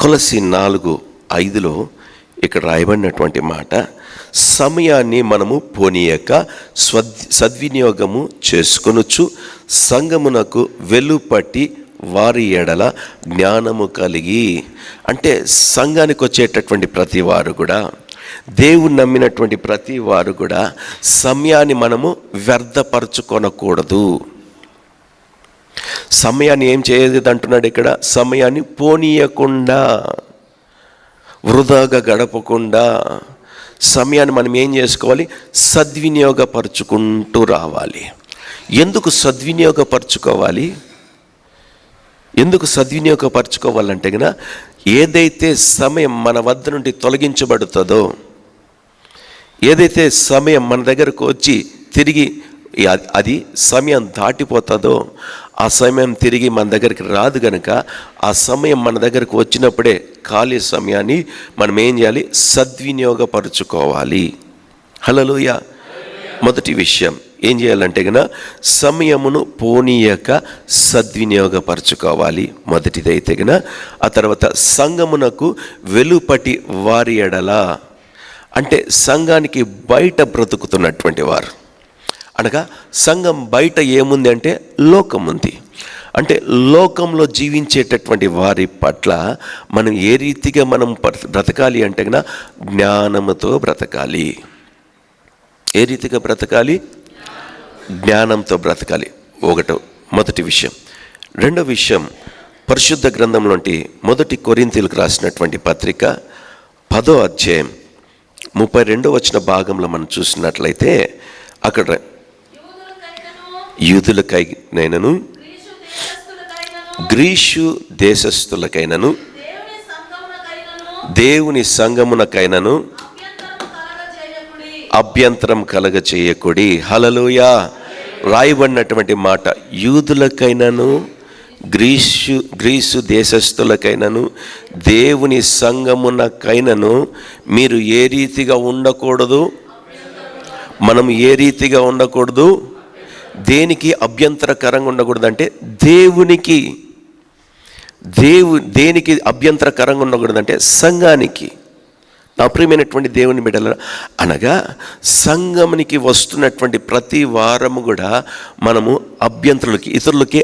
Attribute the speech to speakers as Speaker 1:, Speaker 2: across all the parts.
Speaker 1: కొలస్సీ 4:5 ఇక్కడ రాయబడినటువంటి మాట, సమయాన్ని మనము పోనీయక సద్వినియోగము చేసుకొనుచు సంఘమునకు వెలుపట్టి వారి ఎడల జ్ఞానము కలిగి. అంటే సంఘానికి వచ్చేటటువంటి ప్రతి వారు కూడా, దేవుని నమ్మినటువంటి ప్రతి వారు కూడా సమయాన్ని మనము వ్యర్థపరచుకొనకూడదు. సమయాన్ని ఏం చేయదు అంటున్నాడు ఇక్కడ, సమయాన్ని పోనీయకుండా, వృధాగా గడపకుండా సమయాన్ని మనం ఏం చేసుకోవాలి, సద్వినియోగపరుచుకుంటూ రావాలి. ఎందుకు సద్వినియోగపరచుకోవాలి? ఎందుకు సద్వినియోగపరచుకోవాలంటే కనుక, ఏదైతే సమయం మన వద్ద నుండి తొలగించబడుతుందో, ఏదైతే సమయం మన దగ్గరకు వచ్చి తిరిగి అది సమయం దాటిపోతుందో, ఆ సమయం తిరిగి మన దగ్గరికి రాదు కనుక, ఆ సమయం మన దగ్గరకు వచ్చినప్పుడే ఖాళీ సమయాన్ని మనం ఏం చేయాలి, సద్వినియోగపరుచుకోవాలి. హల్లెలూయా. మొదటి విషయం ఏం చేయాలంటే కనుక, సమయమును పోనీయక సద్వినియోగపరచుకోవాలి. మొదటిదైతే కనుక. ఆ తర్వాత సంఘమునకు వెలుపటి వారి ఎడల, అంటే సంఘానికి బయట బ్రతుకుతున్నటువంటి వారు, అనగా సంఘం బయట ఏముంది అంటే లోకం ఉంది. అంటే లోకంలో జీవించేటటువంటి వారి పట్ల మనం ఏ రీతిగా మనం బ్రతకాలి అంటే కనుక, జ్ఞానముతో బ్రతకాలి. ఏ రీతిగా బ్రతకాలి? జ్ఞానంతో బ్రతకాలి. మొదటి విషయం. రెండో విషయం, పరిశుద్ధ గ్రంథం నుండి 1 కొరింథీయులకు రాసినటువంటి పత్రిక 10వ అధ్యాయం 32వ భాగంలో మనం చూసినట్లయితే, అక్కడ యూదులకైనను గ్రీసు దేశస్థులకైనను దేవుని సంఘమునకైనను అభ్యంతరం కలగ చేయకుడి. హల్లెలూయా. రాయబడినటువంటి మాట, యూదులకైనను గ్రీసు దేశస్థులకైనను దేవుని సంఘమునకైనను మీరు ఏ రీతిగా ఉండకూడదు, మనం ఏ రీతిగా ఉండకూడదు, దేనికి అభ్యంతరకరంగా ఉండకూడదు అంటే దేనికి అభ్యంతరకరంగా ఉండకూడదు అంటే సంఘానికి. నా ప్రియమైనటువంటి దేవుని బిడ్డల, అనగా సంఘమునికి వస్తున్నటువంటి ప్రతి వారము కూడా మనము ఇతరులకి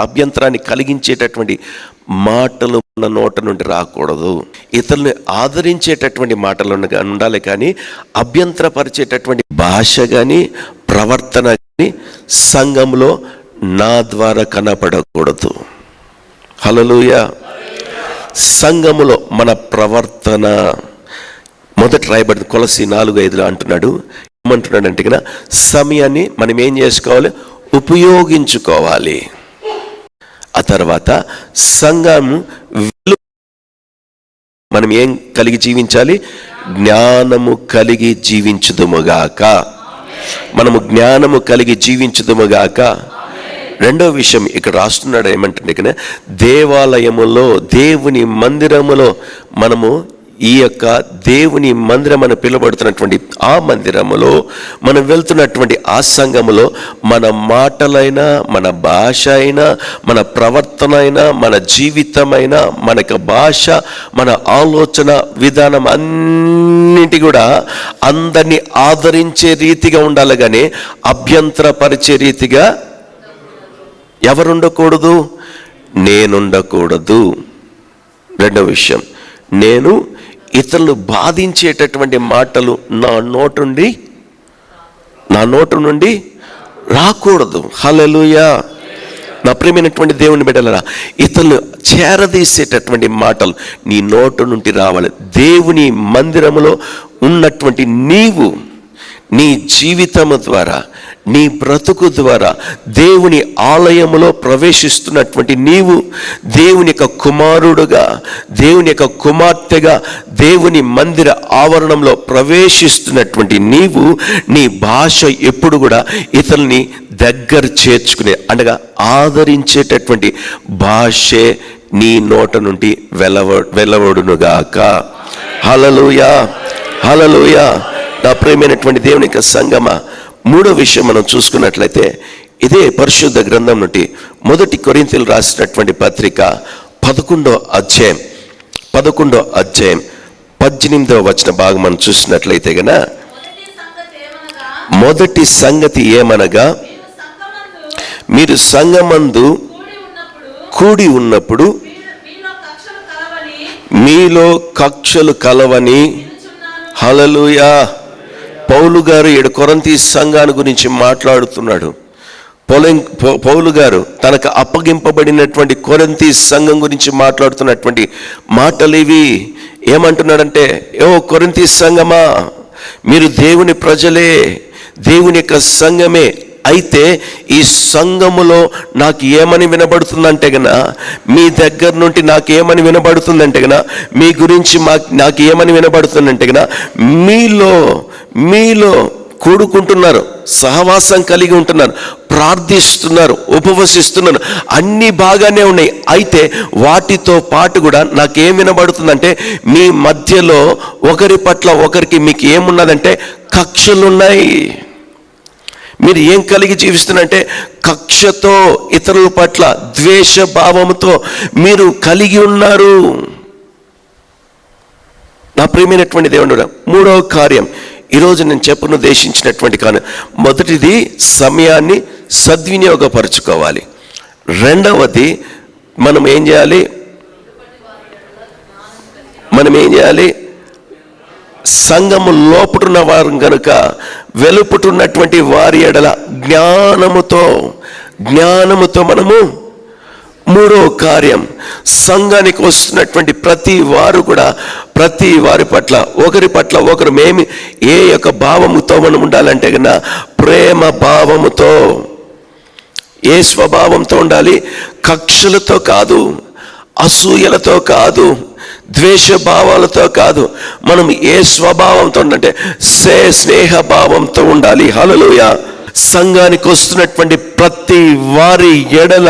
Speaker 1: అభ్యంతరాన్ని కలిగించేటటువంటి మాటలు మన నోట నుండి రాకూడదు. ఇతరుల్ని ఆదరించేటటువంటి మాటలు ఉండాలి, కానీ అభ్యంతరపరిచేటటువంటి భాష కానీ ప్రవర్తన కానీ సంఘంలో నా ద్వారా కనపడకూడదు. హల్లెలూయా. సంఘములో మన ప్రవర్తన, మొదటి రాయబడింది కొలస్సీ 4:5 అంటున్నాడు. ఏమంటున్నాడు అంటే కనుక, సమయాన్ని మనం ఏం చేసుకోవాలి, ఉపయోగించుకోవాలి. ఆ తర్వాత సంఘం మనం ఏం కలిగి జీవించాలి, జ్ఞానము కలిగి జీవించుదుముగాక. మనము జ్ఞానము కలిగి జీవించుదుముగాక. రెండో విషయం ఇక్కడ రాస్తున్నాడు ఏమంటే, దేవాలయములో, దేవుని మందిరములో, మనము ఈ యొక్క దేవుని మందిరం అని పిలువబడుతున్నటువంటి ఆ మందిరములో మనం వెళ్తున్నటువంటి ఆ సంఘములో మన మాటలైనా, మన భాష అయినా, మన ప్రవర్తన అయినా, మన జీవితమైనా, మన భాష, మన ఆలోచన విధానం అన్నింటి కూడా అందరినీ ఆదరించే రీతిగా ఉండాలి, కానీ అభ్యంతరపరిచే రీతిగా ఎవరుండకూడదు, నేనుండకూడదు. రెండో విషయం, నేను ఇతరులు బాధించేటటువంటి మాటలు నా నోటు నుండి రాకూడదు. హల్లెలూయా. నా ప్రియమైనటువంటి దేవుని బిడ్డలారా, ఇతరులు చేరదీసేటటువంటి మాటలు నీ నోటు నుండి రావాలి. దేవుని మందిరములో ఉన్నటువంటి నీవు, నీ జీవితము ద్వారా, నీ బ్రతుకు ద్వారా, దేవుని ఆలయములో ప్రవేశిస్తున్నటువంటి నీవు, దేవుని యొక్క కుమారుడుగా, దేవుని యొక్క కుమార్తెగా దేవుని మందిర ఆవరణంలో ప్రవేశిస్తున్నటువంటి నీవు, నీ భాష ఎప్పుడు కూడా ఇతరుల్ని దగ్గర చేర్చుకునే, అనగా ఆదరించేటటువంటి భాషే నీ నోట నుండి వెలువడునుగాక. హల్లెలూయా, హల్లెలూయా. నా ప్రియమైనటువంటి దేవుని యొక్క సంగమా, మూడో విషయం మనం చూసుకున్నట్లయితే, ఇదే పరిశుద్ధ గ్రంథం నుండి 1 కొరింథీయులకు రాసినటువంటి పత్రిక 11వ అధ్యాయం 18వ వచన భాగం మనం చూసినట్లయితే గన, మొదటి సంగతి ఏమనగా మీరు సంఘమందు కూడి ఉన్నప్పుడు మీలో కక్షలు కలవని. హల్లెలూయా. పౌలు గారు ఈడ కొరింథీ సంఘాన్ని గురించి మాట్లాడుతున్నాడు. పౌలు గారు తనకు అప్పగింపబడినటువంటి కొరింథీ సంఘం గురించి మాట్లాడుతున్నటువంటి మాటలు ఇవి. ఏమంటున్నాడంటే, ఓ కొరింథీ సంఘమా, మీరు దేవుని ప్రజలే, దేవుని యొక్క సంఘమే. అయితే ఈ సంఘములో నాకు ఏమని వినబడుతుందంటే గన, మీ దగ్గర నుండి నాకు ఏమని వినబడుతుందంటే గన, మీ గురించి నాకు ఏమని వినబడుతుందంటే గన, మీలో కూడుకుంటున్నారు, సహవాసం కలిగి ఉంటున్నారు, ప్రార్థిస్తున్నారు, ఉపవసిస్తున్నారు, అన్నీ బాగానే ఉన్నాయి. అయితే వాటితో పాటు కూడా నాకేం వినబడుతుందంటే, మీ మధ్యలో ఒకరి పట్ల ఒకరికి మీకు ఏమున్నదంటే కక్షలున్నాయి. మీరు ఏం కలిగి జీవిస్తున్నారంటే కక్షతో, ఇతరుల పట్ల ద్వేష భావంతో మీరు కలిగి ఉన్నారు. నా ప్రియమైనటువంటి దేవుడు, మూడవ కార్యం ఈరోజు నేను ఉద్దేశించినటువంటి కానీ, మొదటిది సమయాన్ని సద్వినియోగపరచుకోవాలి. రెండవది మనం ఏం చేయాలి? సంఘము లోపటున్న వారు కనుక వెలుపుటున్నటువంటి వారి ఎడల జ్ఞానముతో మనము. మూడో కార్యం, సంఘానికి వస్తున్నటువంటి ప్రతి వారు కూడా ప్రతి వారి పట్ల ఒకరి పట్ల ఒకరు ఏ యొక్క భావముతో మనం ఉండాలంటే కన్నా ప్రేమ భావముతో, ఏ స్వభావంతో ఉండాలి? కక్షలతో కాదు, అసూయలతో కాదు, ద్వేష భావాలతో కాదు. మనం ఏ స్వభావంతో ఉండాలంటే స్నేహ భావంతో ఉండాలి. హల్లెలూయా. సంఘానికి వస్తున్నటువంటి ప్రతి వారి ఎడల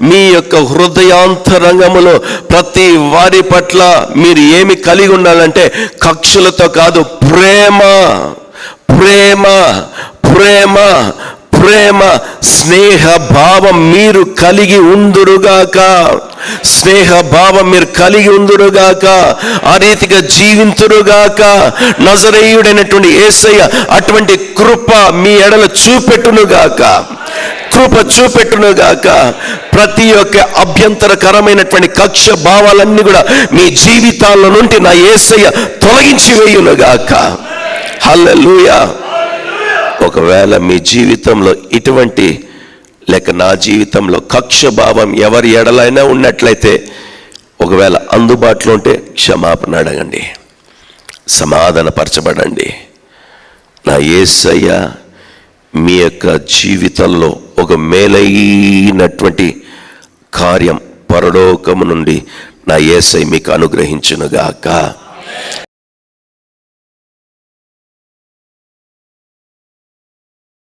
Speaker 1: మీ యొక్క హృదయాంతరంగములో ప్రతి వారి పట్ల మీరు ఏమి కలిగి ఉండాలంటే కక్షలతో కాదు, ప్రేమ ప్రేమ ప్రేమ ప్రేమ స్నేహ భావం మీరు కలిగి ఉందురుగాక. స్నేహ భావం మీరు కలిగి ఉందురుగాక, ఆ రీతిగా జీవింతురుగాక. నజరేయుడైనటువంటి యేసయ్య అటువంటి కృప మీ ఎడల చూపెట్టునుగాక, కృప చూపెట్టునుగాక. ప్రతి ఒక్క అభ్యంతరకరమైనటువంటి కక్ష భావాలన్నీ కూడా మీ జీవితాల్లో నుండి నా యేసయ్య తొలగించి వేయునుగాక. హల్లెలూయా. ఒకవేళ మీ జీవితంలో ఇటువంటి లేక నా జీవితంలో కక్ష భావం ఎవరి ఎడలైనా ఉన్నట్లయితే, ఒకవేళ అందుబాటులో ఉంటే క్షమాపణ అడగండి, సమాధానపరచబడండి. నా యేసయ్య మీ యొక్క జీవితంలో ఒక మేలైనటువంటి కార్యం పరలోకము నుండి నా యేసయ్య మీకు అనుగ్రహించునుగాక.